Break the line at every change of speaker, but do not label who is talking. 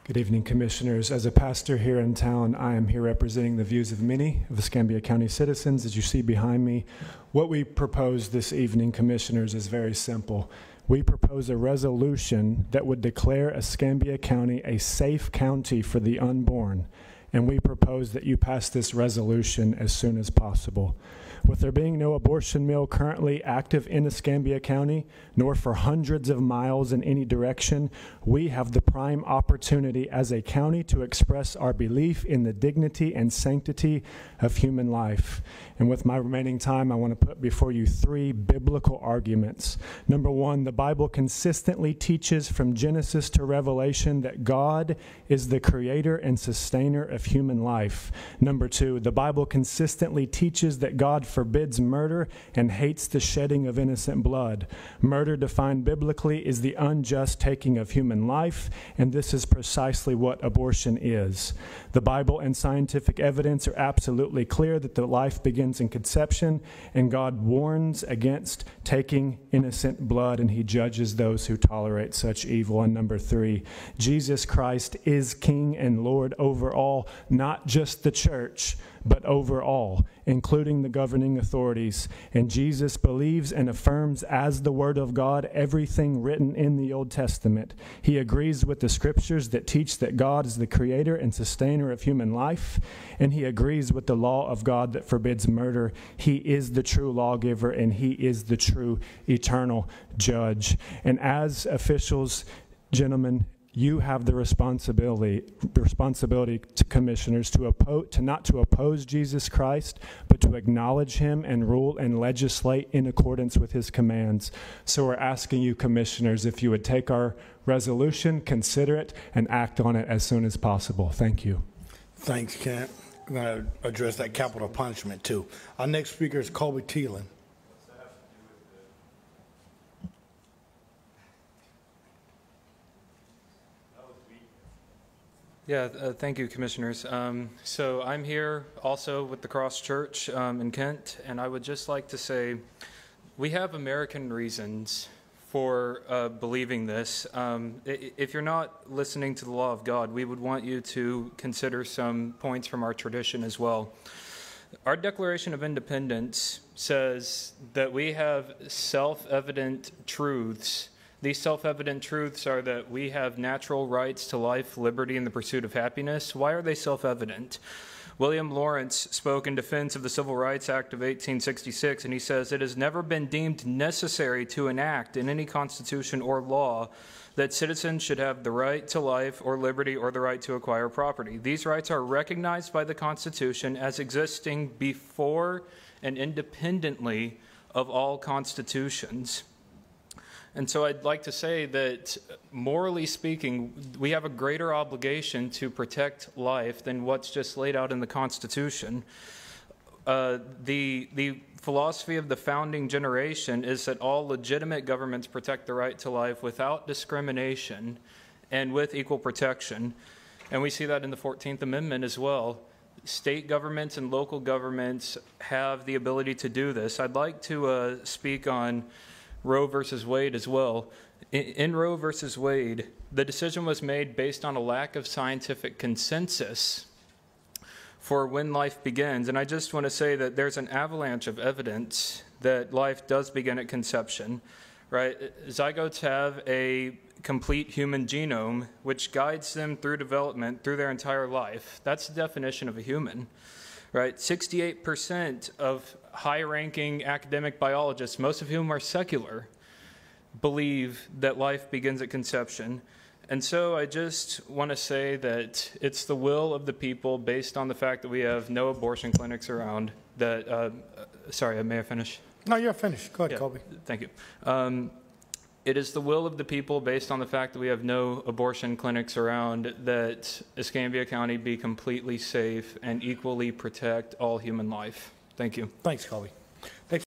Good evening, Commissioners. As a pastor here in town, I am here representing the views of many of Escambia County citizens. As you see behind me, what we propose this evening, Commissioners, is very simple. We propose a resolution that would declare Escambia County a safe county for the unborn, and we propose that you pass this resolution as soon as possible. With there being no abortion mill currently active in Escambia County, nor for hundreds of miles in any direction, we have the prime opportunity as a county to express our belief in the dignity and sanctity of human life. And with my remaining time, I want to put before you three biblical arguments. Number one, the Bible consistently teaches from Genesis to Revelation that God is the creator and sustainer of human life. Number two, the Bible consistently teaches that God forbids murder and hates the shedding of innocent blood. Murder, defined biblically, is the unjust taking of human life, and this is precisely what abortion is. The Bible and scientific evidence are absolutely clear that the life begins in conception, and God warns against taking innocent blood, and he judges those who tolerate such evil. And number three, Jesus Christ is King and Lord over all, not just the church, but over all, including the governing authorities. And Jesus believes and affirms as the Word of God everything written in the Old Testament. He agrees with the scriptures that teach that God is the creator and sustainer of human life, and he agrees with the law of God that forbids murder. He is the true lawgiver, and he is the true eternal judge. And as officials, gentlemen, you have the responsibility to commissioners to not to oppose Jesus Christ, but to acknowledge him and rule and legislate in accordance with his commands. So we're asking you, commissioners, if you would take our resolution, consider it, and act on it as soon as possible. Thank you.
Thanks, Kent. I'm going to address that capital punishment too. Our next speaker is Colby Thielen.
Yeah, thank you, Commissioners. So I'm here also with the Cross Church in Kent, and I would just like to say we have American reasons for believing this. If you're not listening to the law of God, we would want you to consider some points from our tradition as well. Our Declaration of Independence says that we have self-evident truths. These self-evident truths are that we have natural rights to life, liberty, and the pursuit of happiness. Why are they self-evident? William Lawrence spoke in defense of the Civil Rights Act of 1866, and he says, "It has never been deemed necessary to enact in any constitution or law that citizens should have the right to life or liberty or the right to acquire property. These rights are recognized by the Constitution as existing before and independently of all constitutions." And so I'd like to say that, morally speaking, we have a greater obligation to protect life than what's just laid out in the Constitution. The philosophy of the founding generation is that all legitimate governments protect the right to life without discrimination and with equal protection. And we see that in the 14th Amendment as well. State governments and local governments have the ability to do this. I'd like to speak on Roe versus Wade as well. In Roe versus Wade, the decision was made based on a lack of scientific consensus for when life begins. And I just want to say that there's an avalanche of evidence that life does begin at conception, right? Zygotes have a complete human genome, which guides them through development through their entire life. That's the definition of a human, right? 68% of high-ranking academic biologists, most of whom are secular, believe that life begins at conception. And so I just want to say that it's the will of the people, based on the fact that we have no abortion clinics around, that, sorry, may I finish?
No, you're finished. Go ahead,
Yeah,
Colby.
thank you. It is the will of the people, based on the fact that we have no abortion clinics around, that Escambia County be completely safe and equally protect all human life. Thank you.
Thanks, Colby.